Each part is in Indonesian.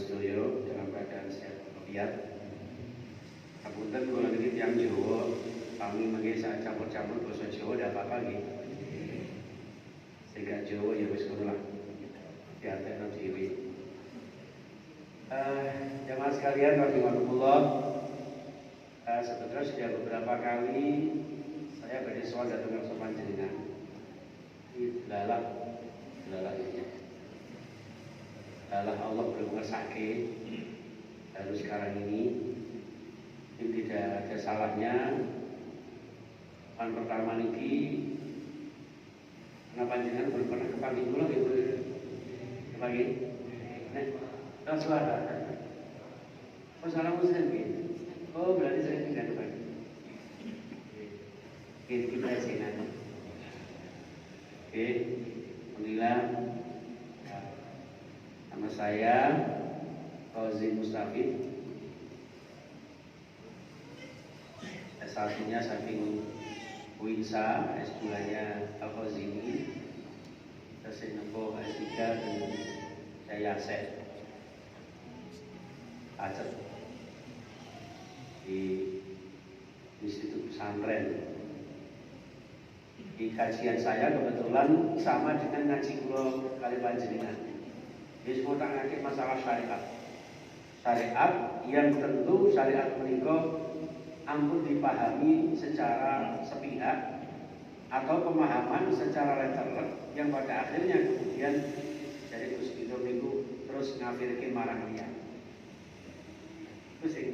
studio dalam keadaan sehat walafiat. Apunten kula niki tiyang Jawa, kami mengke sak campur-campur basa Jawa ndak apa-apa nggih. Sehingga Jawa ya wis ngono lah. Diatekno dhewe. Jamaah sekalian rahimakumullah. Sebetulnya sudah beberapa kali saya berisual datang ke panjenengan. Lalah ya. Lalah Allah belum ngersake baru sekarang ini tidak ada salahnya. Yang pertama niki karena panjenengan belum pernah kepanggil kula nggih Bu. Kepanggil. Nah, suara. Oh, salah muslim nggih. Oh, berarti saya tidak kepanggil. Kita sinan. Oke, alhamdulillah. Nama saya Fauzi Mustafid. S1-nya saking Uinsa, S2-nya Al-Fawzini, terus nempuh S3 dan saya set Aceh di Institut Pesantren. Di kajian saya kebetulan sama dengan ngaji kula kali panjenengan. Dia semua tangake masalah syariat. Syariat yang tentu syariat menika ampun dipahami secara sepihak atau pemahaman secara letterlek yang pada akhirnya kemudian dari Gus Dur itu terus ngafirke marang liyan. Itu sing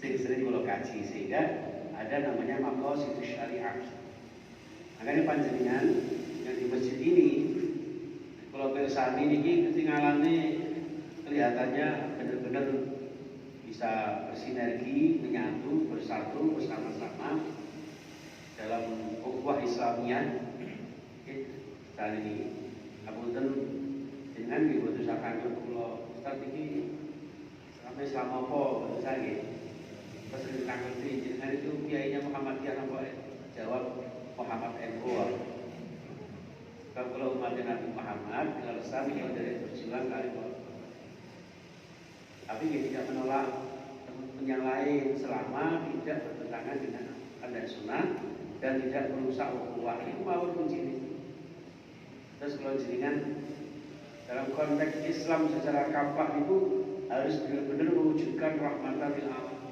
sering kula kaji sehingga ada namanya maqasidus syariah. Makanya panjenengan yang di masjid ini kalau pirsani niki ketinggalane kelihatannya benar-benar bisa bersinergi, menyatu, bersatu bersama-sama dalam ukhuwah Islamiyah. Kali ini apunten dengan dibutuh sakangen kula Ustaz iki sampai selama apa saya nggih. Pas kangen iki jenengan itu kiainya Muhammadiyah apa jawab Muhammad NU. Kalau umat Nabi Muhammad kalau sami dari berjuang kali tapi dia tidak menolak teman-teman yang lain selama tidak bertentangan dengan Al-Quran dan Sunnah dan tidak merusak ukhuwah. Itu mawon kuncine. Terus kalau jenengan dalam konteks Islam secara kafah itu harus benar-benar mewujudkan rahmatan lil alamin.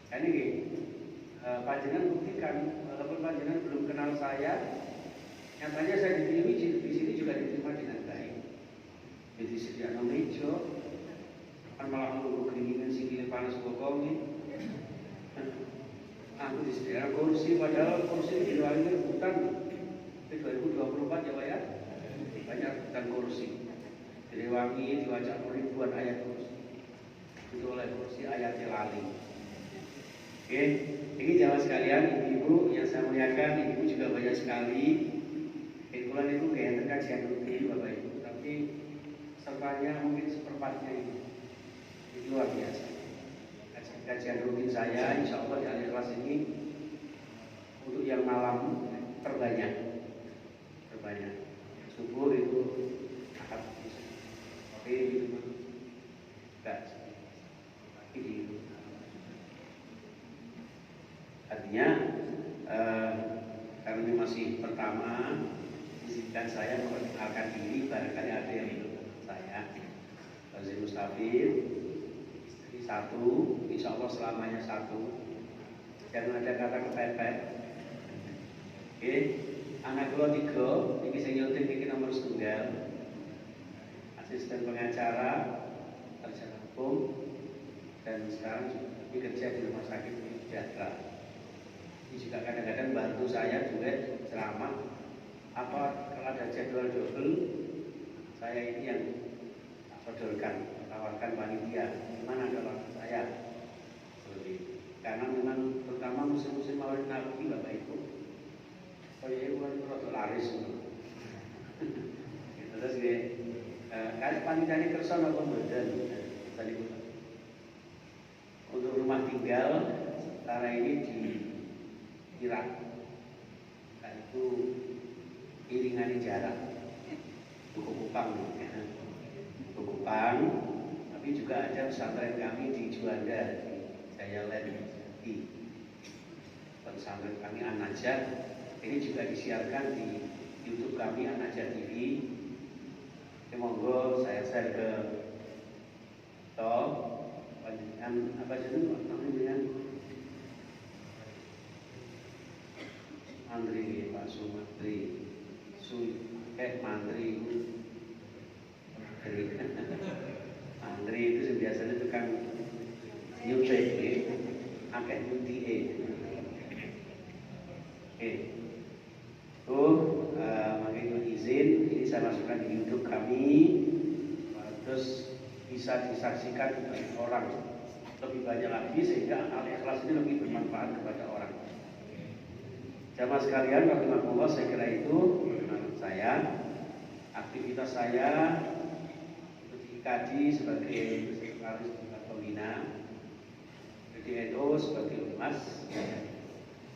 Ini panjenengan buktikan walaupun panjenengan belum kenal saya, nyatanya saya diterima di sini juga diterima dengan baik. Jadi sediakno meja, kan malah nunggu keringingan sikile panas bokong nih. Aku disediakan kursi, padahal kursi di luar ini rebutan. Di 2024 ya Pak ya, banyak rebutan kursi. Jadi wangi diwajak ribuan ayat kursi. Itu oleh kursi ayat lali. Oke, ini jamaah sekalian, ibu-ibu yang saya muliakan, ibu juga banyak sekali. Ikulan itu kayak kajian rutin Bapak Ibu, tapi sertanya mungkin seperempatnya ini luar biasa. Kajian rutin saya, insya Allah di akhir kelas ini untuk yang malam terbanyak. Subuh itu ahad, tapi itu enggak. Artinya karena ini masih pertama, izinkan saya memperkenalkan diri, barangkali ada yang belum saya. Fauzi Mustafid, istri satu, insya Allah selamanya satu. Jangan ada kata kepepet. Oke, anak kula 3, ini saya nyuntik ini nomor setunggal. Asisten pengacara, sarjana hukum, dan sekarang bekerja di rumah sakit Sejahtera. Ini juga kadang-kadang bantu saya juga ceramah. Apa kalau ada jadwal double, saya ini yang sodorkan, tawarkan panitia. Gimana kalau saya? Karena memang terutama musim-musim Maulid Nabi Bapak Ibu, saya itu rada laris. Terus kayak panitia ini kersa apa mboten? Untuk rumah tinggal sementara ini di Irak, itu iringan jarak Buku Kupang, juga ada pesantren kami di Juanda, di Jayaland, di pesantren kami An-Najah. Ini juga disiarkan di YouTube kami An-Najah TV. Monggo saya share ke panjenengan apa jeneng namanya? Andri Pak Sumatri Mantri Andri itu biasanya tukang nyuci akeh nyuci makin izin ini saya masukkan di YouTube kami, terus bisa disaksikan banyak orang, lebih banyak lagi sehingga Al-Ikhlas ini lebih bermanfaat kepada orang. Jamaah sekalian, rahimahullah, saya kira itu saya, aktivitas saya di IKADI sebagai sekretaris pembina, di NU sebagai humas,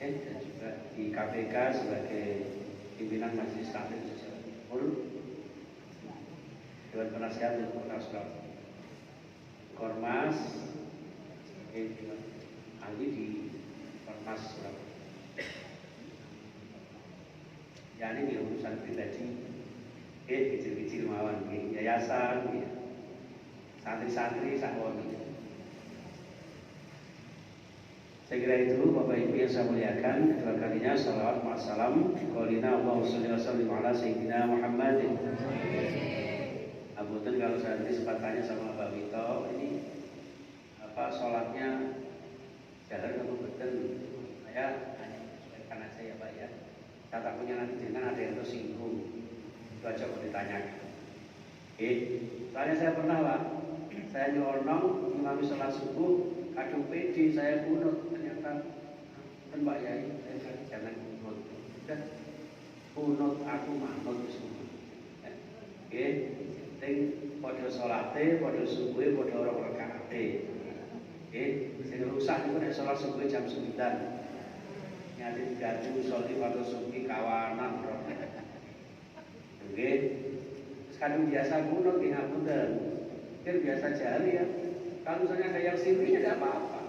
dan juga di KPK sebagai pimpinan Majelis Taklim Sosial Timur, Dewan Penasihat dan Kota Surabaya, Kormas, ahli di Kormas Surabaya. Ya ini urusan pribadi, kecil-kecil mawon, yayasan, santri-santri, sakwoni. Saya kira itu Bapak Ibu yang saya muliakan. Kedua kalinya salawat ma'assalam qaulina Allahumma sholli wa sallim ala sayyidina Muhammadin. Apunten kalau saya nanti sempat tanya sama Pak Wito, ini apa sholatnya jalan atau betul? Saya hanya menyesuaikan aja ya Pak ya. Saya takutnya nanti dengan ada yang tersinggung. Itu aja mau ditanyakan. Soalnya saya pernah Pak, saya nyolong imami sholat subuh, kadung PD saya kunut, ternyata kan Pak Yai, saya jangan kunut, udah kunut aku manut semua. Sing padha salate, padha subuhe, padha ora rakaate. Sing rusak niku nek salat subuh jam 9. Nyati digadu soli padha subuh kawanan. Nggih. Sekarang biasa kunut nggih ngapunten. Kan biasa jali ya. Kalau misalnya ada yang sirri ya tidak apa-apa.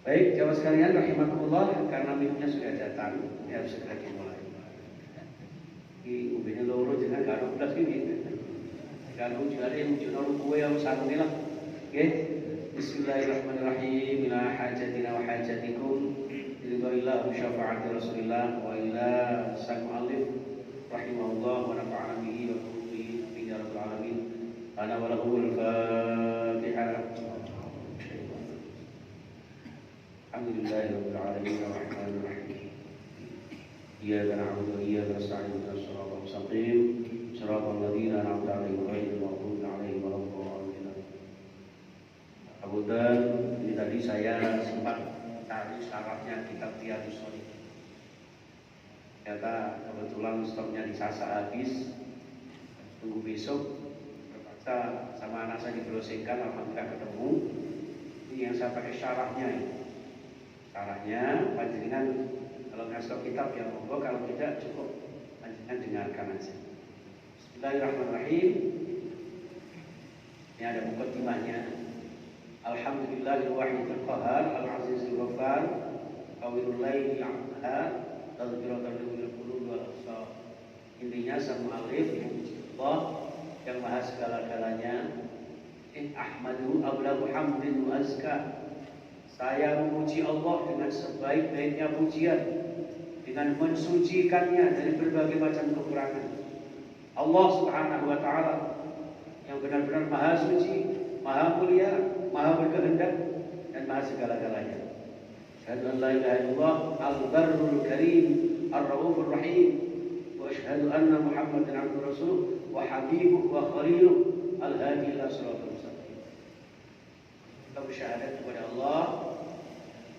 Baik, jamaah sekalian rahimakumullah, karena minumnya sudah datang, ya harus segera dimulai. Ini ubahnya loro jangan karo belas ini. Kalau juga ada yang muncul lalu kue yang satu ni lah. Okay. Bismillahirrahmanirrahim. Ila hajatina wa hajatikum. Ridhoillah syafa'ati Rasulillah wa ila sang mu'allif rahimahullah wa nafa'ana bihi wa kutubihi ya rabbal alamin. Ana wa lahul Fatihah. Alhamdulillahirabbil alamin arrahmanir rahim. Iyyaka na'budu wa iyyaka nasta'in ihdinas siratal mustaqim siratal ladzina an'amta 'alaihim ghairil maghdubi 'alaihim waladdallin. Kemudian ini tadi saya sempat cari syaratnya kitab Riyadhus Shalihin. Ternyata kebetulan stoknya di Sasa habis. Tunggu besok. Terpaksa sama anak saya dibrowsingkan, alhamdulillah ketemu. Ini yang saya pakai syarahnya ini. Syarahnya panjenengan kalau nggak stok kitab ya monggo, kalau tidak cukup panjenengan dengarkan aja. Bismillahirrahmanirrahim. Ini ada mukadimahnya. Alhamdulillahil wahidil qahhar al-azizil ghaffar qawiyul laili al-ahad tadhkiratan lil qulub wal absar. Intinya sang mu'allif Allah yang maha segala-galanya. Ahmadu ablagu hamdin wa azka. Saya memuji Allah dengan sebaik-baiknya pujian, dengan mensucikannya dari berbagai macam kekurangan. Allah Subhanahu wa ta'ala yang benar-benar maha suci, maha mulia, maha berkehendak, dan maha segala-galanya. Asyhadu an la ilaha illallah al-barrul karim ar-raufur rahim wa asyhadu anna Muhammadan abduhu rasul wa habibuhu wa khaliluhu al-hadi ila siratal mustaqim. Kita bersyahadat kepada Allah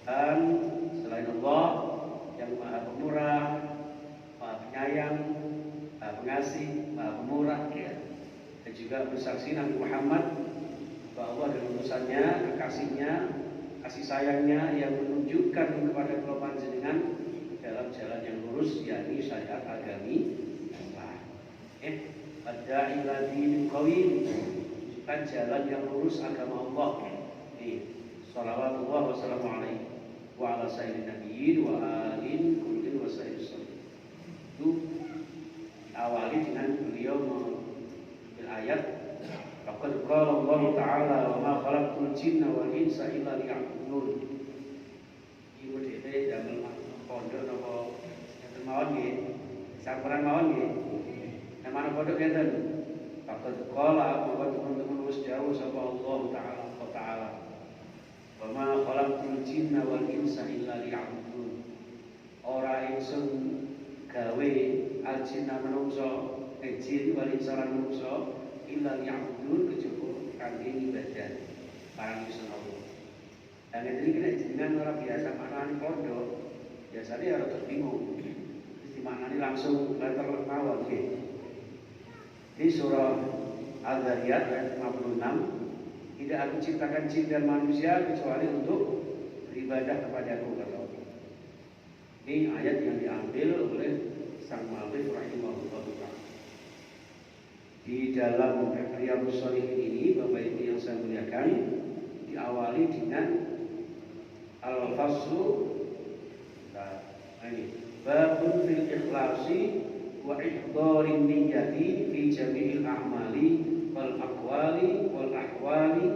dan selain Allah yang maha pemurah, maha penyayang, maha pengasih, maha pemurah, dan juga bersaksi Nabi Muhammad bahwa Allah dan utusannya, kekasihnya, kasih sayangnya yang menunjukkan kepada kaum panjenengan dalam jalan yang lurus, yakni syariat agami Allah. Ad-da'i ila dinin qawim, menunjukkan jalan yang lurus agama Allah. Shalawatullah wassalamu alaihi wa ala sayyidin nabiyyin wa alin kullin wa sayyidis salihin. Itu diawali dengan beliau mengambil ayat laqad qala Allah ta'ala wa ma khalaqtul jinna wal insa illa liya'budun. Iku dhewe damel pondok napa enten mawon nggih. Sapuran mawon nggih. Nang mana pondok enten? Laqad qala maka teman-teman wis jauh sapa Allah Ta'ala. Wa ma khalaqtul jinna wal insa illa liya'budun. Ora ingsun gawe al-jinna manungsa, jin wal insa lan manungsa illa liya'budun kejaba kangge ibadah marang Gusti Allah. Dan iki nek jenengan ora biasa maknani pondok, biasanya ya rada bingung. Mesti maknani langsung letter mawon nggih. Di surah Al-Zariyat ayat 56, tidak aku ciptakan jin dan manusia kecuali untuk beribadah kepadaku, kata Allah. Ini ayat yang diambil oleh Sang Mu'allif rahimahullah ta'ala. Di dalam Riyadhus Shalihin ini, Bapak Ibu yang saya muliakan, diawali dengan Al-Faslu. Nah, ini babun fil ikhlasi wa ihdarin niyyati fi jami'il a'mali wal aqwali wal ahwali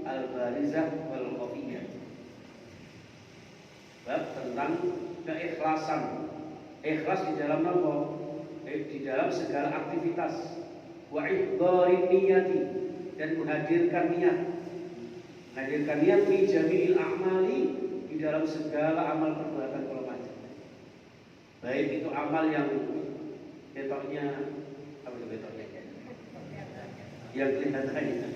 al barizah wal khafiyah. Bab tentang keikhlasan. Ikhlas di dalam apa? Di dalam segala aktivitas. Wa ihdarin niyyati, dan menghadirkan niat. Menghadirkan niat fi jami'il a'mali, di dalam segala amal perbuatan kalau macam. Baik itu amal yang betoknya apa itu betoknya? Yang kelihatannya.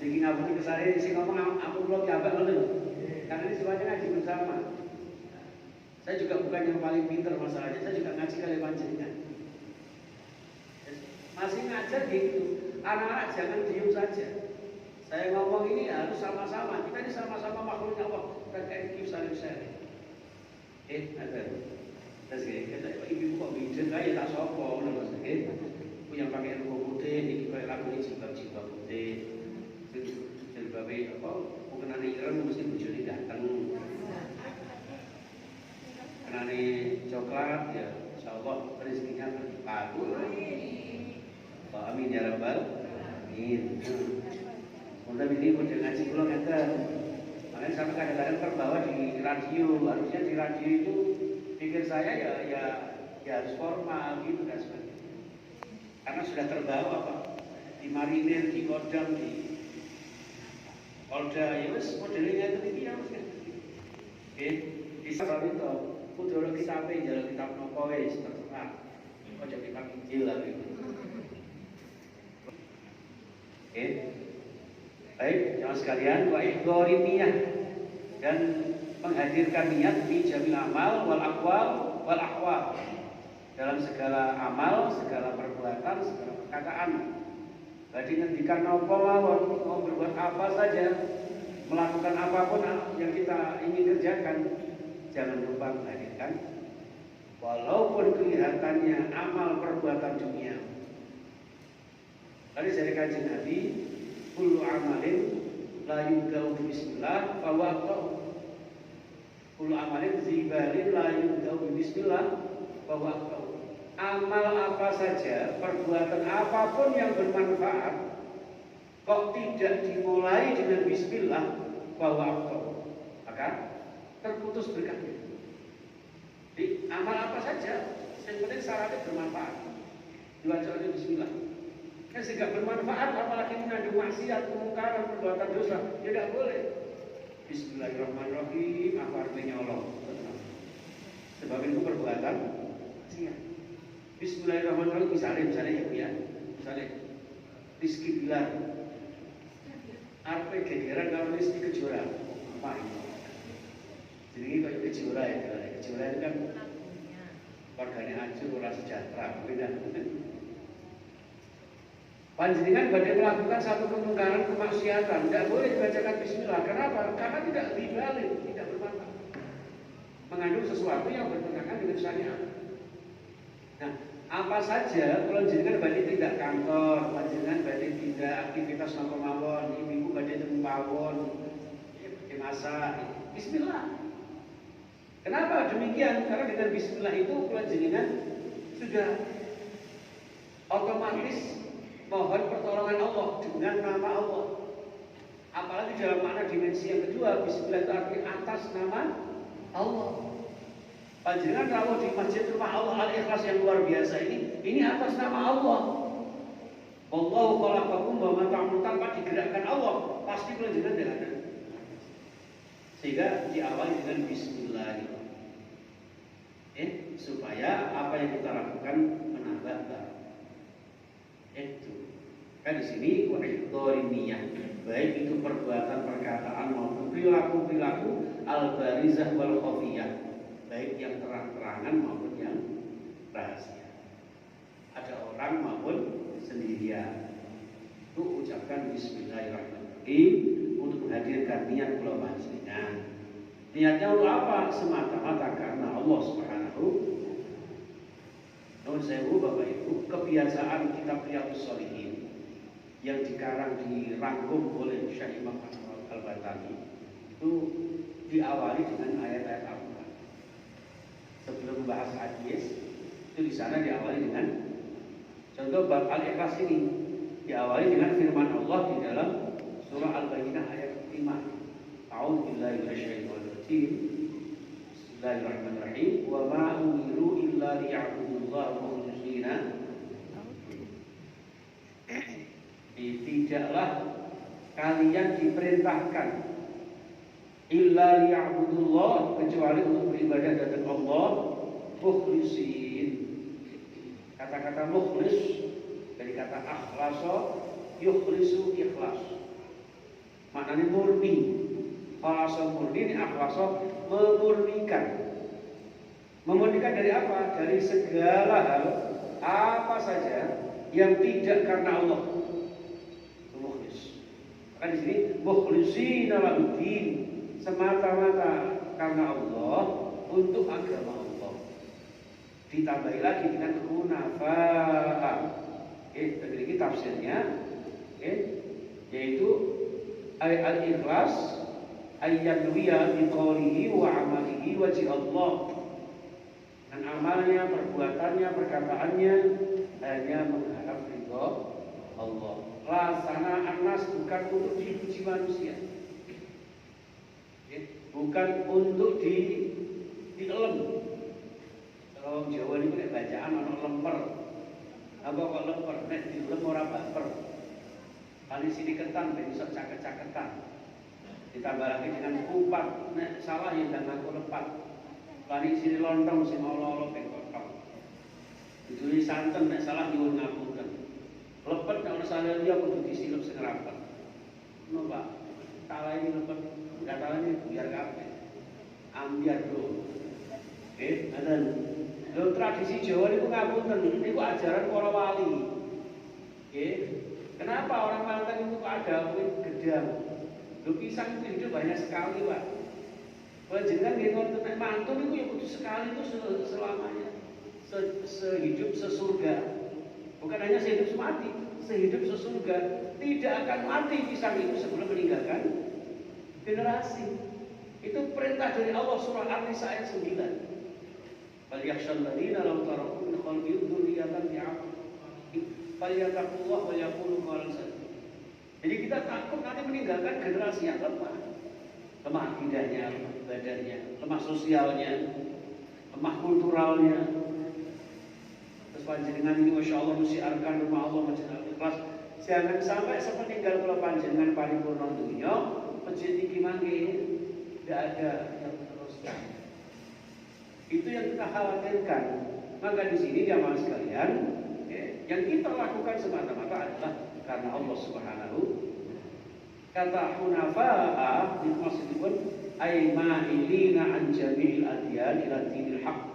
Jadi ngapun kesari sing ngomong aku belum nyabak lho. Karena ini semuanya ngaji bersama. Saya juga bukan yang paling pintar masalahnya, saya juga ngaji kali panjenengan. Masih ngajar gitu. Anak-anak jangan diem saja. Saya ngomong ini harus sama-sama. Kita ini sama-sama makhluknya Allah. Terkait saling-saling. Ada. Terus kita ibu kok bijen kayak tak sopo, nama sakit. Yang pakai rokok putih, ini kayak lagu ini jilbab putih. Jilbab apa? Bukan ada ireng mesti bujuni datang. Karena ini coklat ya, insya Allah rezekinya berlipat. Amin ya rabbal alamin. Mudah ini udah ngaji belum ya? Makanya sampai kadang-kadang terbawa di radio. Harusnya di radio itu pikir saya ya harus formal gitu dan sebagainya. Karena sudah terbawa Pak, di marinir, di kodam, di Polda, ya wes modelnya itu ya mas kan. Oke, di sana itu, kudu kita apa jalan kita nopo wes terserah. Kau jadi pakai Injil lah gitu. Oke, baik, jangan sekalian, wa ihdorin niyah, dan menghadirkan niat di jamil amal wal aqwal wal ahwal, dalam segala amal, segala perbuatan, segala perkataan. Berarti ngendikan apa mawon, mau berbuat apa saja, melakukan apapun yang kita ingin kerjakan, jangan lupa menghadirkan, walaupun kelihatannya amal perbuatan dunia. Tadi saya kaji Nabi, kullu amalin la yudau bismillah fa huwa aqta'u. Kullu amalin zibalin la yudau bismillah fa huwa aqta'u. Amal apa saja, perbuatan apapun yang bermanfaat, kok tidak dimulai dengan bismillah fa huwa aqta'u, maka terputus berkahnya. Di amal apa saja, yang penting syaratnya bermanfaat, diwajibkan bismillah. Sehingga bermanfaat, apalagi mengandung maksiat, kemungkaran, perbuatan dosa, ya tidak boleh. Bismillahirrahmanirrahim, apa artinya Allah? Sebab itu perbuatan maksiat. Bismillahirrahmanirrahim, misalnya ya, misalnya Rizky Bilar, apa gegeran kalau Rizky Kejora, apa ini? Jadi ini kayak Kejora ya, Kejora itu kan warganya hancur, orang sejahtera, beda. Panjenengan badai melakukan satu kemungkaran, kemaksiatan, tidak boleh dibacakan bismillah. Kenapa? Karena tidak dibalik, tidak bermanfaat. Mengandung sesuatu yang bertentangan dengan syariat. Nah, apa saja kalau jenengan badai tidak kantor, panjenengan badai tidak aktivitas nongkrong tawon, pakai masak, bismillah. Kenapa demikian? Karena dengan bismillah itu panjenengan sudah otomatis mohon pertolongan Allah dengan nama Allah. Apalagi dalam makna dimensi yang kedua, bismillah itu artinya atas nama Allah. Panjenengan rawuh di masjid rumah Allah Al-Ikhlas yang luar biasa ini atas nama Allah. Wallahu khalaqakum wa ma ta'malun, tanpa digerakkan Allah, pasti panjenengan tidak ada. Sehingga diawali dengan bismillah. Supaya apa yang kita lakukan menambah barakah. Itu. Kan di sini wa'idhari niyyah. Baik itu perbuatan, perkataan maupun perilaku al-barizah wal khafiyah. Baik yang terang-terangan maupun yang rahasia. Ada orang maupun sendirian. Itu ucapkan bismillahirrahmanirrahim untuk menghadirkan niat kula panjenengan. Niatnya untuk apa? Semata-mata karena Allah Subhanahu. Namun saya Bapak Ibu, kebiasaan kitab Riyadhus Shalihin yang dikarang dirangkum oleh Syekh Imam Al-Bantani itu diawali dengan ayat-ayat Al-Quran. Sebelum membahas hadis, itu di sana diawali dengan contoh bab Al-Ikhlas ini diawali dengan firman Allah di dalam surah Al-Baqarah ayat 5. A'udzu billahi minasyaitonir rajim. Bismillahirrahmanirrahim. Wa ma umiru illa liya'budullaha mukhlishina. Tidaklah kalian diperintahkan illa liya'budullah, kecuali untuk beribadah kepada Allah mukhlisin. Kata-kata mukhlis dari kata akhlasa, yukhlisu ikhlas. Maknanya murni. Akhlasa murni, akhlasa memurnikan. Memurnikan dari apa? Dari segala hal apa saja yang tidak karena Allah. Maka di sini mukhlishina lahuddin, semata-mata karena Allah, untuk agama Allah. Ditambahi lagi dengan hunafaa. Dan ini tafsirnya, yaitu al-ikhlas ayyanwiya biqaulihi wa amalihi wajhi Allah. Dan amalnya, perbuatannya, perkataannya hanya mengharap ridha Allah. Lasana anas bukan untuk dipuji manusia, bukan untuk dielem. Kalau Jawa ini punya bacaan orang lemper, apa kok lemper? Nek dielem ora baper. Kali sini ketan, besok caket-caketan. Ditambah lagi dengan kupat, nek salah yang dan aku lepat. Kali sini lontong, sing olo-olo pengkotong. Ditulis santen, nek salah nyuwun ngapunten. Lepet kalau salah dia kudu disilup segerapet. No Pak, salah ini lepet, nggak salah ini biar kabeh. Ambiar bro. Dan lo tradisi Jawa itu ngapunten, itu ajaran para wali. Kenapa orang Banten itu ada gedang? Lo pisang itu hidup banyak sekali Pak. Kalau jenengan nggih nek mantun itu ya kudu sekali itu selamanya. Sehidup sesurga. Bukan hanya sehidup semati, sehidup sesurga. Tidak akan mati pisang itu sebelum meninggalkan generasi. Itu perintah dari Allah surah An-Nisa ayat 9. Bal yakhshal ladina law taraku min khalfihim dzurriyyatan bi'afw. Falyattaqullah wa yaqulu qawlan sadida. Jadi kita takut nanti meninggalkan generasi yang lemah. Lemah akidahnya, lemah ibadahnya, lemah sosialnya, lemah kulturalnya. Panjenengan ini Masya Allah musiarkan rumah Allah Masjid Al-Ikhlas. Jangan sampai sepeninggal kula panjenengan paripurna dunya masjid iki mangke tidak ada yang meneruskan. Itu yang kita khawatirkan. Maka di sini jamaah sekalian, yang kita lakukan semata-mata adalah karena Allah Subhanahu. Kata hunafa'a itu maksudnya ay ma'ilina an jami'il adyan ila dinil haq.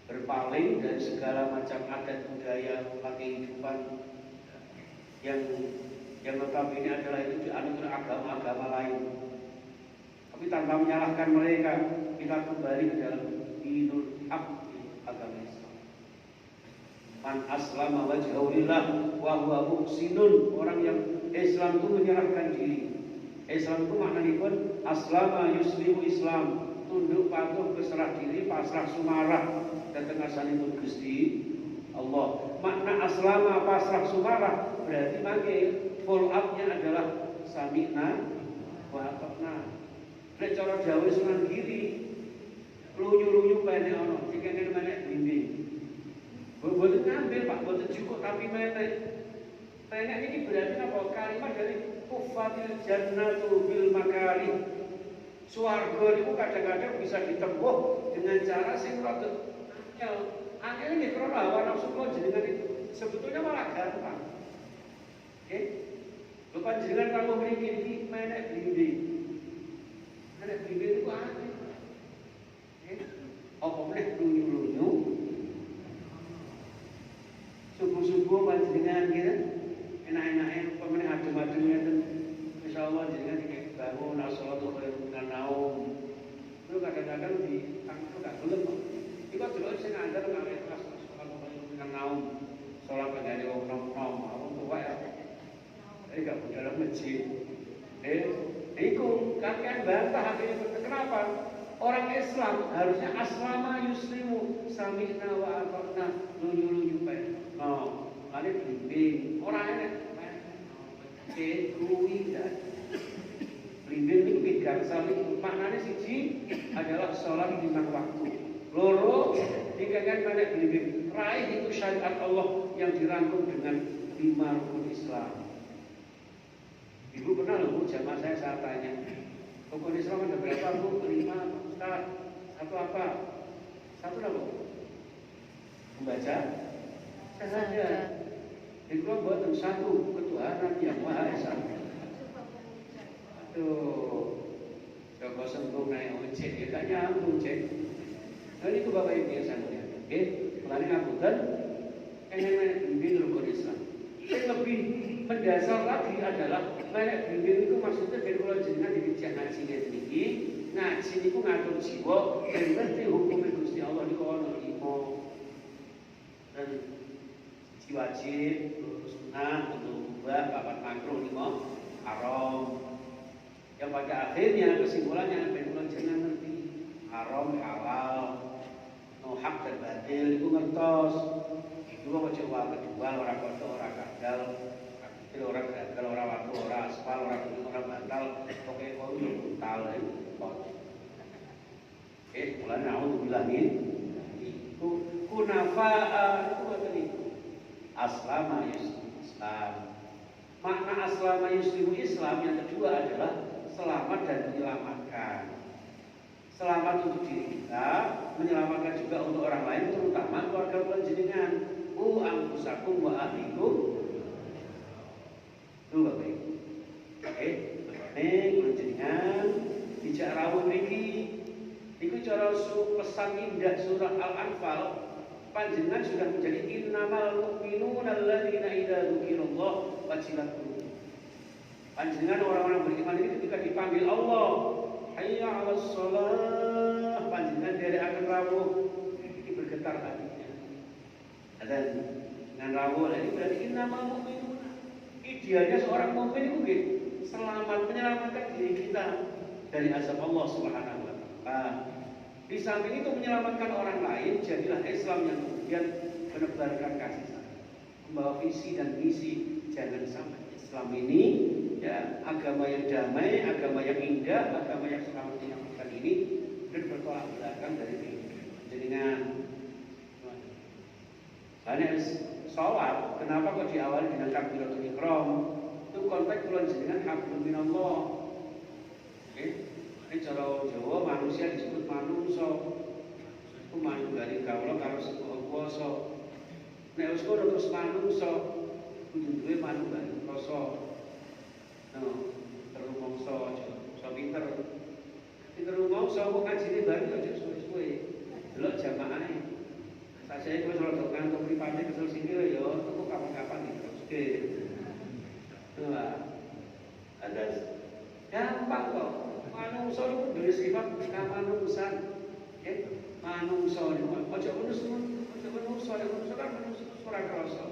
Berpaling dari segala macam adat budaya kehidupan yang notabene adalah itu dianut oleh agama-agama lain. Tapi tanpa menyalahkan mereka, kita kembali ke dalam dinul haq, agama Islam. Man aslama wajhahu lillah wa huwa muhsinun, orang yang Islam itu menyerahkan diri. Islam itu maknanya pun aslama yuslimu Islam, tunduk patuh berserah diri pasrah sumarah datang asalipun Gusti Allah. Makna aslama pasrah sumarah berarti mangke follow up-nya adalah sami'na wa ata'na. Nek cara Jawa Sunan Giri lunyu-lunyu paene ana, dikene menek bimbing. Boten ngambil Pak, boten cukup tapi menek. Menek ini berarti apa? Kalimat dari kufatil jannatu bil makarih. Swarga itu kadang-kadang bisa ditempuh dengan cara sing rada angel. Angel ini karena hawa nafsu kula jenengan itu sebetulnya malah gampang. Oke? Lho panjenengan kalau mriki iki menek bimbing. Menek bimbing itu angel. Apa meneh lunyu-lunyu subuh-subuh panjenengan gitu enak-enake pemene adem-adem ngeten insyaallah jenengan iki bangun as-shalatu khairun minan naum. Itu kadang-kadang di tangku gak gelem kok. Iku delok sing ngandel ngawet as-shalatu khairun minan naum. Salat penjane wong nom-nom, apa tuwa ya. Gak dalam masjid. Iku kakek bantah akhirnya kenapa? Orang Islam harusnya aslama yuslimu sami'na wa ata'na lunyu-lunyu bae. Oh, kali bimbing orang enak. Kuwi ya. Bimbing iki bidang saling maknane siji adalah salat lima waktu. Loro dikatakan pada bimbing. Raih itu syariat Allah yang dirangkum dengan 5 rukun Islam. Ibu pernah loh jamaah saya tanya, rukun Islam ada berapa Bu? 5. Ustaz, satu apa? Satu apa? Membaca syahadat. Itu buat satu ketuhanan yang Maha Esa. Aduh, coba sembung naik ojek, ya kan nyambung cek. Nah itu Bapak Ibu biasa melihat. Oke, mulai ngapunten, pengen bimbing rukun Islam. Yang lebih mendasar lagi adalah menek bimbing itu maksudnya dari kalau jenengan dibijak ngaji ini, ngaji itu ngatur jiwa dan ngerti hukum Gusti Allah di kono limo dan wajib, sunnah, ubah, papat makruh limo haram. Yang pada akhirnya kesimpulannya pengen jenengan ngerti haram halal, no hak dan batil itu ngertos. Dua coba kedua orang kotor orang gagal. Orang gagal, orang waktu, orang aspal, orang kuning, orang bantal, oke, kau itu brutal, mulai nahu bilangin, itu kunafaa itu apa nih? Aslama yuslimu Islam. Makna aslama yuslimu Islam yang kedua adalah selamat dan menyelamatkan. Selamat untuk diri kita, menyelamatkan juga untuk orang lain, terutama keluarga panjenengan. Anfusakum wa ahlikum. Itu Bapak Ibu. Oke, panjenengan bijak rawuh mriki iku cara pesan indah surah Al-Anfal panjenengan sudah menjadi innamal mu'minuna alladzina idza dzukirallah wajilat qulubuhum. Panjenengan orang-orang beriman ini ketika dipanggil Allah, hayya 'alas shalah, panjenengan derekaken rawuh iki bergetar hatinya. Dan dengan rawuh ini berarti innamal mu'minuna. Idealnya seorang mukmin itu selamat menyelamatkan diri kita dari azab Allah Subhanahu wa taala. Di samping itu menyelamatkan orang lain, jadilah Islam yang kemudian menebarkan kasih sayang, membawa visi dan misi. Jangan sampai Islam ini ya agama yang damai, agama yang indah, agama yang selamat menyelamatkan ini bertolak belakang dari kehidupan. Hanya sholat, kenapa kok diawali dengan takbiratul ihram? Itu konteks kula jenengan hablum minallah. Oke. Ini cara Jawa manusia disebut manungso. Iku manunggali kawula karo sepuh kuwasa. Nek wis kono terus manungso, kudu duwe manunggali rasa. Terus mongso aja, so pinter. Pinter mongso kok kajine bareng aja suwe-suwe. Delok jamaahe. Saya itu kalau dokter untuk pribadi kesel sini ya, itu kapan-kapan nih terus ke, ada gampang kok. Manungso itu dari sifat kamanusan, manungso itu, ojo manungso kan manungso orang kerasa,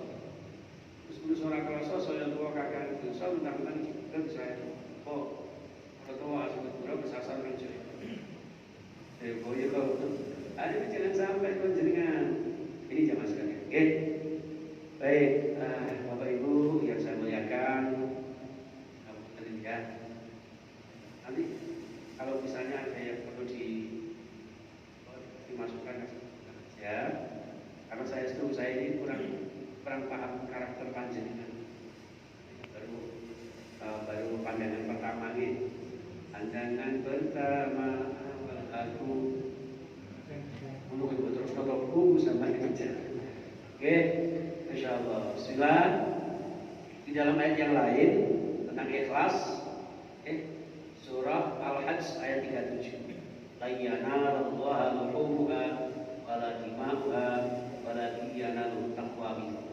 terus manungso orang kerasa saya tua kakak itu, saya minta sampean kan saya kok kalau asal kurang kesasar kan cuy. Boyo kok. Ada jangan sampai jenengan. Ini jamaah sekalian. Oke. Baik, Bapak Ibu yang saya muliakan, ya. Nanti kalau misalnya ada yang perlu dimasukkan ya, karena saya ini kurang paham karakter panjenengan. Baru pandangan pertama nih. Pandangan pertama aku mungkin terus fotoku sama aja. Oke, insyaallah. Bismillah. Di dalam ayat yang lain tentang ikhlas, surah Al-Hajj ayat 37. La yanalallaha luhumuha wala dima'uha walakin yanaluhu taqwa minkum.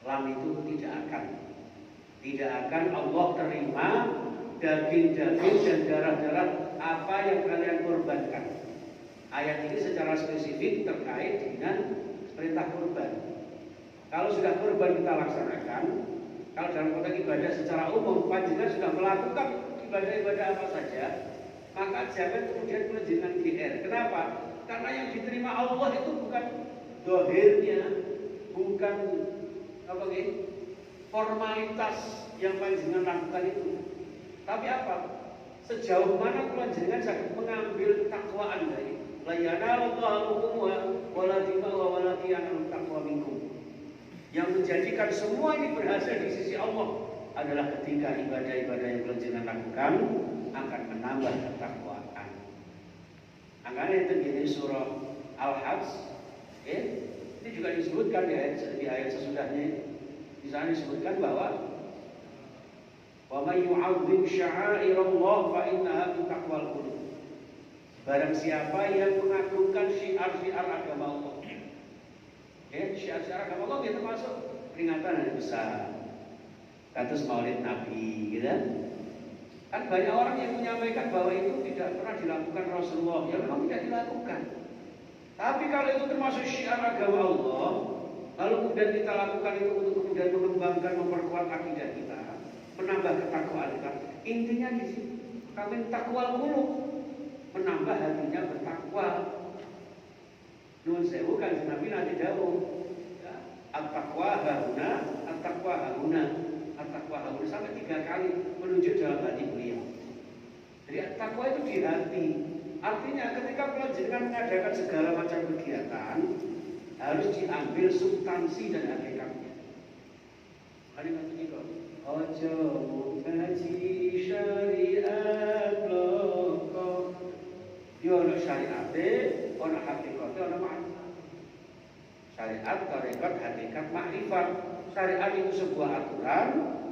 Lam itu tidak akan Allah terima daging-daging dan darah-darah apa yang kalian korbankan. Ayat ini secara spesifik terkait dengan perintah kurban. Kalau sudah kurban kita laksanakan, kalau dalam konteks ibadah secara umum panjenengan sudah melakukan ibadah-ibadah apa saja, maka jangan kemudian panjenengan GR. Kenapa? Karena yang diterima Allah itu bukan dohirnya, bukan formalitas yang panjenengan lakukan itu. Tapi apa? Sejauh mana panjenengan sakit mengambil takwaan dari la yanallahu luhumuha wala dima'uha walakin yanaluhu taqwa minkum. Yang menjadikan semua ini berhasil di sisi Allah adalah ketika ibadah-ibadah yang panjenengan lakukan akan menambah ketakwaan. Makanya itu di surah Al-Hajj, ini juga disebutkan di ayat sesudahnya. Di sana disebutkan bahwa wa may yu'azzim sya'airallah fa innaha min taqwal qulub. Barang siapa yang mengagungkan syiar-syiar agama Allah. Syiar-syiar agama Allah itu termasuk peringatan hari besar. Kados Maulid Nabi, gitu. Kan banyak orang yang menyampaikan bahwa itu tidak pernah dilakukan Rasulullah. Ya memang tidak dilakukan. Tapi kalau itu termasuk syiar agama Allah, lalu kemudian kita lakukan itu untuk kemudian mengembangkan, memperkuat akidah kita, menambah ketakwaan kita. Intinya di sini, kami takwal qulub, menambah hatinya bertakwa. Nuhun sewu kan Nabi nanti dawuh, at-taqwa hauna, at-taqwa hauna, at-taqwa hauna sampai 3 kali menunjuk dalam hati beliau. Jadi takwa itu di hati. Artinya ketika panjenengan mengadakan segala macam kegiatan harus diambil substansi dan hakikatnya. Ada yang ngerti kok? Ojo ngaji syariat loko. Yo ono syariate, ono hakikate, ono makrifat. Syariat, tarekat, hakikat, makrifat. Syariat itu sebuah aturan,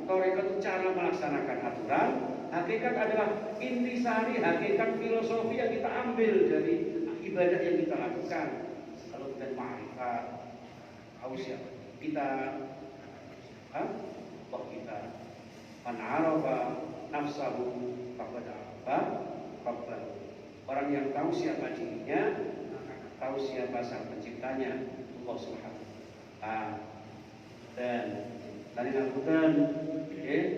tarekat itu cara melaksanakan aturan, hakikat adalah intisari, hakikat filosofi yang kita ambil dari ibadah yang kita lakukan. Kalau kita makrifat, tahu siapa kita, Allah kita. Man arafa nafsahu faqad arafa rabbahu. Orang yang tahu siapa dirinya, tahu siapa sang penciptanya, Allah Subhanahu wa taala. Dan tadi ngapunten,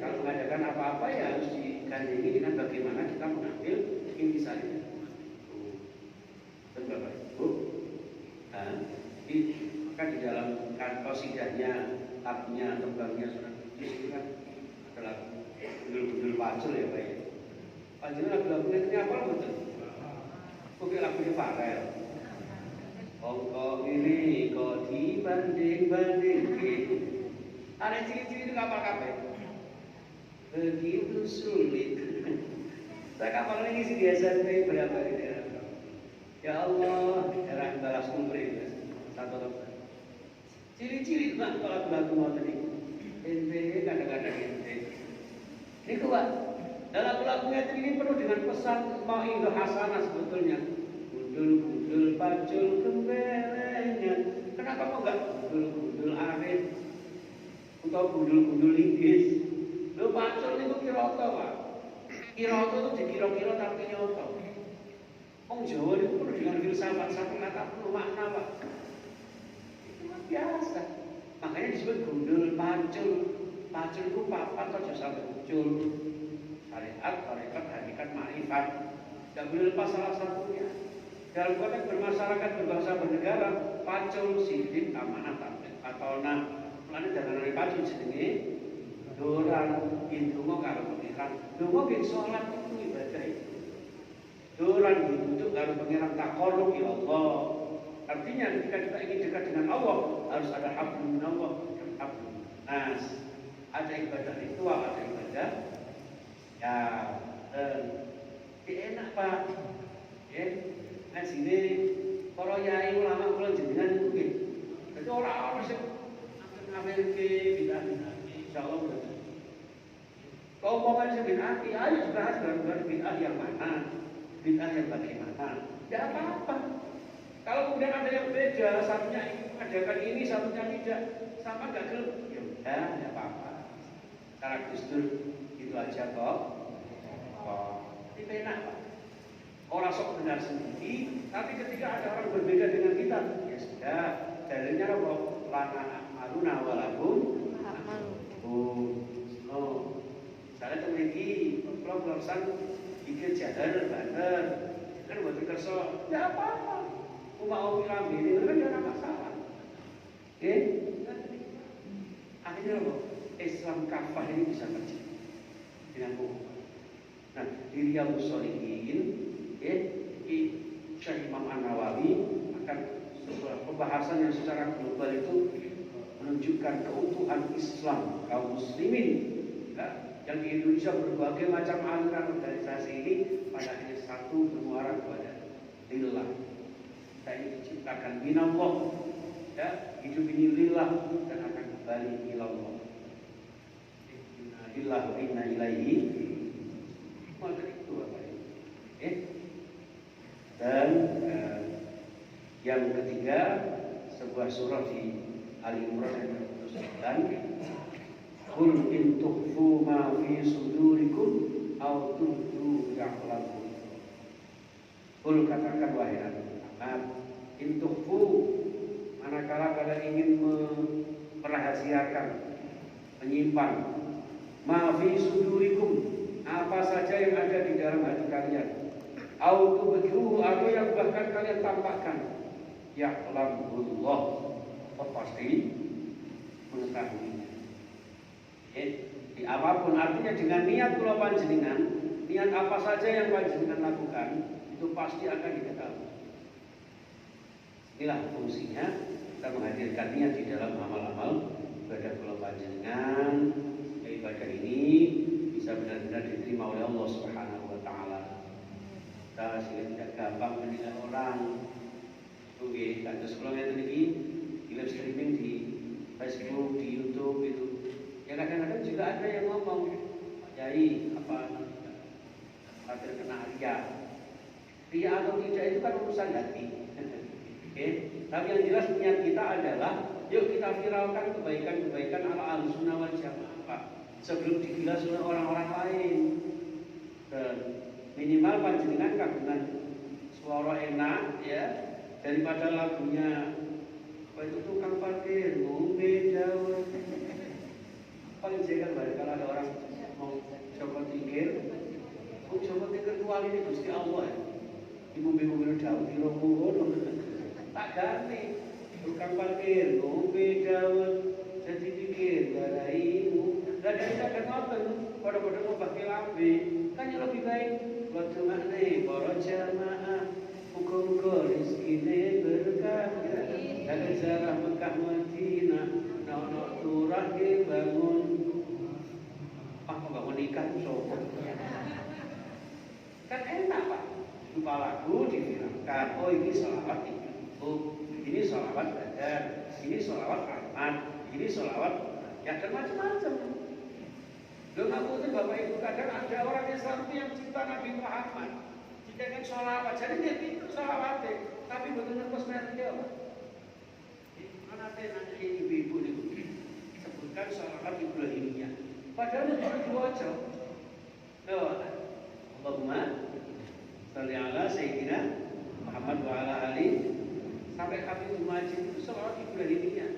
kalau mengadakan apa-apa ya harus digandingi dengan bagaimana kita mengambil intisari. Dan Bapak Ibu, maka di dalam qasidahnya, lagunya, tembangnya sudah disebutkan adalah gundul-gundul pacul ya Pak ya. Panjenengan lagu-lagunya ini apa betul? Oke, lagunya Farel. Kok ini kok dibanding-banding. Ada ciri-ciri itu kapal-kapal. Begitu sulit. Saya kapal ini ngisi biasa berapa gitu ya. Ya Allah, era balas kumpul satu dokter. Ciri-ciri itu kalau lagu mau tadi. Ente kadang-kadang ente. Ini kuat. Dalam lagunya ini penuh dengan pesan mau'idhah hasanah sebetulnya. Gundul-gundul pacul kembelengan. Kenapa kok enggak gundul-gundul arif? Atau gundul-gundul linggis? Lo pacul itu kiroto Pak. Kiroto itu dikira-kira tapi nyoto. Wong Jawa itu penuh dengan filsafat, satu kata penuh makna Pak. Itu biasa. Makanya disebut gundul pacul Macul itu papat aja sampai muncul. Syariat, tarekat, hakikat, ma'rifat. Tidak boleh lepas salah satunya. Dalam konteks bermasyarakat, berbangsa, bernegara, pacul, sidik, amanah, tablet, patolna. Mulane daganane pacul jenenge doran indungo karo pengiran. Dongo ge salat itu ibadah itu. Doran dibutuh karo pengiran takarrub ya Allah. Artinya ketika kita ingin dekat dengan Allah harus ada hablum minallah dan hablum nas. Ada ibadah ritual, ada ibadah ya enak Pak. Ya, ngajine para yai ulama kula jenengan niku nggih. Dadi ora sing ngamelke bidah-bidah insyaallah betul. Kalau mau sing bidah, ayo bahas bidah yang mana? Bidah yang bagaimana? Tidak apa-apa. Kalau kemudian ada yang beda, satunya adakan ini, satunya tidak, sama nggak gelap, ya udah, tidak apa-apa. Cara Gusdur itu aja kok. Ini enak Pak. Orang sok benar sendiri, tapi ketika ada orang berbeda dengan kita, ya sudah. Dalilnya apa? Lana amaluna walakum. Saya memiliki pelonggaran pikir jadar, banter, kan buat kerso, ya apa-apa. Mau bilang ini kan tidak ada masalah. Oke? Akhirnya apa? Islam kafah ini bisa terjadi dengan hukum. Nah, di Riyadhus Shalihin, di Syekh Imam An-Nawawi akan sebuah pembahasan yang secara global itu menunjukkan keutuhan Islam kaum muslimin. Ya, yang di Indonesia berbagai macam aliran organisasi ini pada hanya satu bermuara kepada lillah. Kita ini diciptakan minallah, ya, hidup ini lillah dan akan kembali ilallah. Inna lillahi wa inna ilaihi raji'un. Itu apa ini? Dan yang ketiga, sebuah surah di Ali Imran ayat 29. Qul in tukhfu ma fi sudurikum aw tubdu ya'lamu. Qul katakan wahai Muhammad, in tukhfu, manakala kalian ingin merahasiakan, menyimpan ma fi sudurikum, apa saja yang ada di dalam hati kalian, aw tubdu, atau yang bahkan kalian tampakkan, ya'lamullah, pasti mengetahui. Di apapun, artinya dengan niat kula panjenengan, niat apa saja yang panjenengan lakukan itu pasti akan diketahui. Inilah fungsinya kita menghadirkan niat di dalam amal-amal ibadah kula panjenengan. Ibadah ini bisa benar-benar diterima oleh Allah Subhanahu wa taala. Sehingga tidak gampang menilai orang. Oke, kados kula ngeten iki di live streaming di Facebook, di YouTube itu. Ya kadang-kadang juga ada yang ngomong, Pak Yai, khawatir kena ria. Ria atau tidak itu kan urusan hati. Tapi yang jelas niat kita adalah, yuk kita viralkan kebaikan-kebaikan ala Ahlussunnah wal Jamaah sebelum digilas oleh orang-orang lain. Dan minimal panjenengan kagungan suara enak ya, daripada lagunya apa itu tukang parkir ngombe daun. Paling jelas kalau ada orang mau coba tikir, coba tikir kuali ini Gusti Allah. Ibu-ibu daun di rombongan tak ganti tukang parkir ngombe daun jadi pikir baraimu. Dan kita kan ngoten pada-pada mau pakai lambe kan yang lebih baik waktu makne para jamaah muga-muga rezekine berkah dan sejarah Mekah Madinah ana turah bangun apa bangun nikah sopo kan enak Pak lupa lagu difiralkan oh ini sholawat ini sholawat badar ini sholawat Ahmad ini sholawat ya dan macam-macam. Loh ngapunten Bapak Ibu, kadang ada orang Islam yang cinta Nabi Muhammad dijadikan sholawat, jadi dia pintu sholawatnya tapi betul ngertos mereka Pak mana nanya ibu-ibu nih sebutkan sholawat Ibrahimiyah padahal itu diwaca Allahumma sholli ala Sayyidina Muhammad wa ala ali sampai Habibul Majid itu sholawat Ibrahimiyah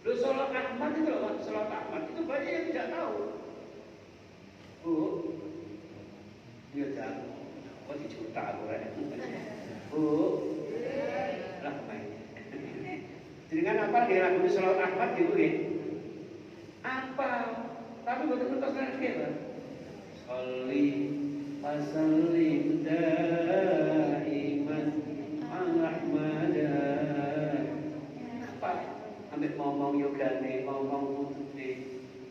Loh, sholat Ahmad itu loh, sholat Ahmad itu banyak yang tidak tahu. Bu, dia tahu. Kok dijuta aku ya? Bu, lah main. Jadi kan apa dia lagu sholat Ahmad gitu ya? Apa? Tapi betul-betul sangat kira. Sholli wasallim daiman Ahmada. Apa? Ambil ngomong yogane, ngomong putune,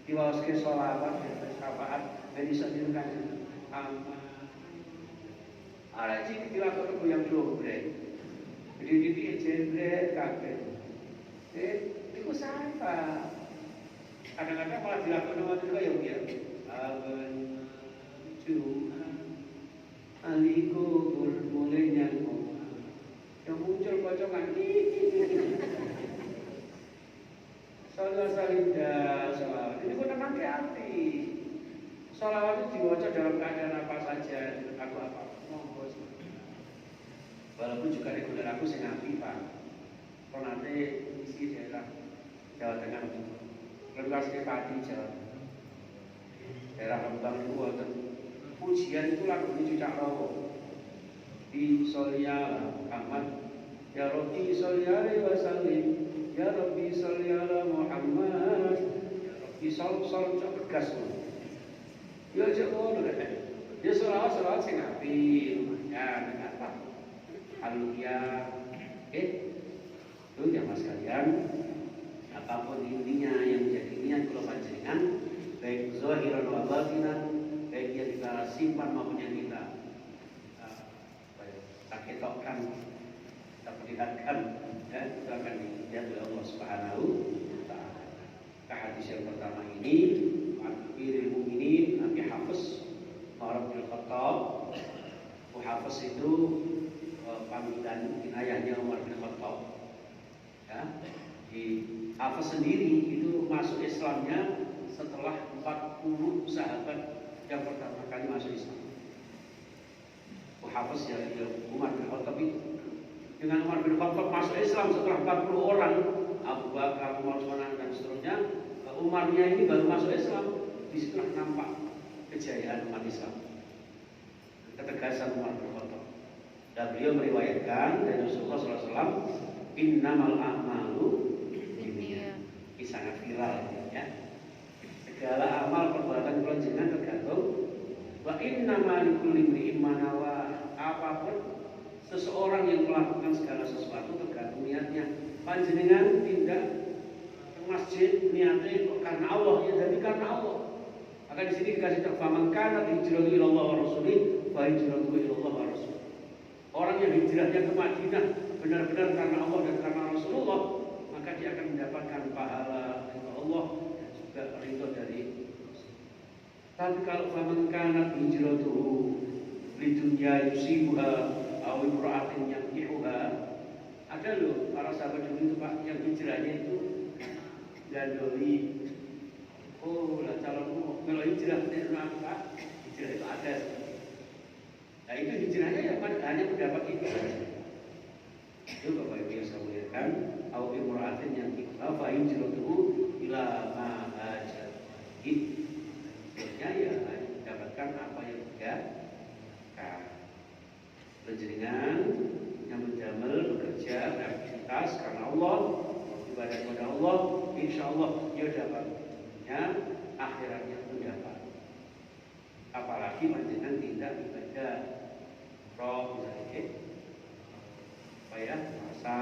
diwawaske sholawat, syafaat, dan disanjurkan aman. Ala cik dilakoni goyang dobre. Jadi jendret kabeh. Itu siapa? Kadang-kadang malah dilakukan sama juga yang biar Tuhan aliku mulai nyangkut yang muncul pocongan Salawat salinda salawat ini pun memang hati. Salawat itu dibaca dalam keadaan apa saja, dengan aku apa walaupun juga reguler aku sing ngapi Pak. Kalau nanti isi daerah Jawa Tengah Lokasi Pati Jawa daerah Rembang itu wonten pujian itu lagu ini Cicak Rowo di Solia Ahmad ya Rabbi sholli alaihi wasallim ya Rabbi sholli ala Muhammad ya Rabbi sol tegas ya aja ngono kan ya selawat sing api ya apa Haleluya. Itu ya mas kalian, apapun intinya yang menjadi niat kalau panjenengan, baik zahiran wa batinan, baik yang kita simpan maupun yang kita ketokkan, kita perlihatkan, ya, itu akan dilihat oleh Allah Subhanahu wa Ta'ala. Hadis yang pertama ini, Amirul Mukminin Abi Hafiz Umar bin Khattab. Hafiz itu panggilan ayahnya Umar bin Khattab. Ya, di Hafiz sendiri itu masuk Islamnya setelah 40 sahabat yang pertama kali masuk Islam. Hafiz ya Umar bin Khattab itu. Dengan Umar bin Khattab masuk Islam setelah 40 orang, Abu Bakar, Umar, Utsman dan seterusnya, Umarnya ini baru masuk Islam. Disitulah nampak kejayaan umat Islam, ketegasan Umar bin Khattab. Dan beliau meriwayatkan dari Rasulullah SAW, innamal a'malu binniyat. Ini sangat viral ya. Segala amal perbuatan kelanjutan tergantung. Wa innamal likulli imri'in ma nawa. Apapun seseorang yang melakukan segala sesuatu tergantung niatnya. Panjenengan tidak ke masjid niatnya karena Allah, ya jadi karena Allah. Maka di sini dikasih tahu faman kana hijratuhu ila Allah wa rasulih fa hijratuhu ila Allah wa rasulih. Orang yang hijrahnya ke Madinah benar-benar karena Allah dan karena Rasulullah, maka dia akan mendapatkan pahala dari Allah dan juga ridho dari. Tapi kalau faman kana hijratuhu lidunya yusibuha aw imra'atin yankihuha, ada loh para sahabat dulu itu Pak yang hijrahnya itu gandoli. Oh, lah calonmu kalau hijrah dengan Pak, hijrah itu ada. Nah itu hijrahnya yang hanya mendapat itu saja. Itu Bapak Ibu yang saya muliakan, au imra'atin yang fa hijratuhu ila ma hajar. Hijrahnya ya mendapatkan apa yang dia penjaringan yang menjamal bekerja beraktivitas karena Allah, ibadah kepada Allah, insya Allah dia dapatnya akhiratnya pun dapat. Apalagi panjenengan tidak ibadah roh misalnya, apa ya, masa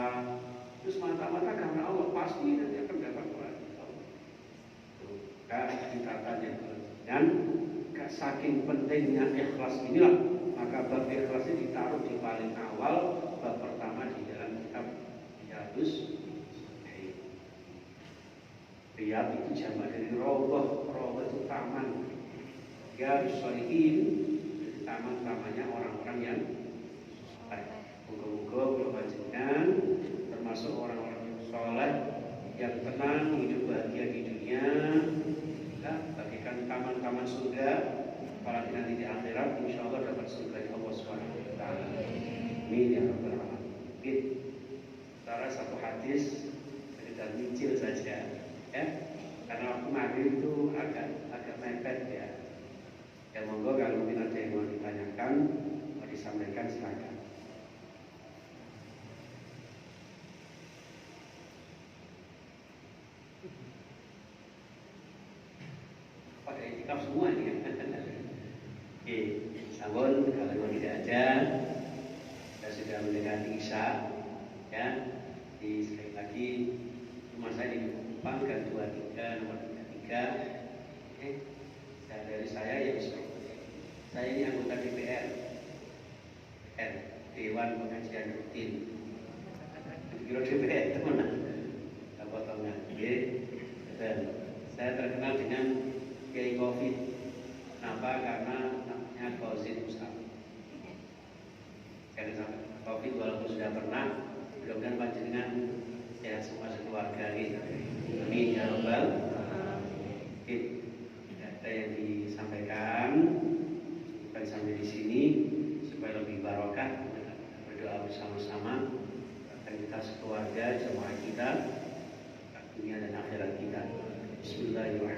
terus mata-mata karena Allah pasti nanti akan dapat pahala. Tingkatannya dan saking pentingnya ikhlas inilah, maka bab ikhlas ini ditaruh di paling awal, bab pertama di dalam kitab Riyadhus. Riyadh itu jamak dari rawdah, rawdah itu taman. Riyadhus Shalihin, taman-tamannya orang-orang yang moga-moga kalau panjenengan termasuk orang-orang yang soleh, yang tenang, hidup bahagia di dunia, ya, bagikan taman-taman surga, apalagi nanti di akhirat, insya Allah dapat surga di Allah Subhanahu Wa Taala. Amin ya rabbal alamin. Secara satu hadis sekedar nyicil saja. lengkap semua ini. Oke, namun kalau tidak ada, kita sudah mendekati Isya, ya. Di sekali lagi rumah saya di Kupang kan 23 nomor 33. Oke, dari saya ya saya ini anggota DPR, Dewan Pengajian Rutin. Kira DPR itu mana? Potongan, dan saya terkenal dengan Kiai Covid. Kenapa? Karena namanya Qauzin Ustaz. Karena Covid walaupun sudah pernah, mudah-mudahan panjenengan sehat semua sekeluarga ini. Amin ya rabbal. Oke, data yang disampaikan bukan sampai di sini supaya lebih barokah. Berdoa bersama-sama akan kita sekeluarga, jemaah kita, dunia dan akhirat kita. Bismillahirrahmanirrahim.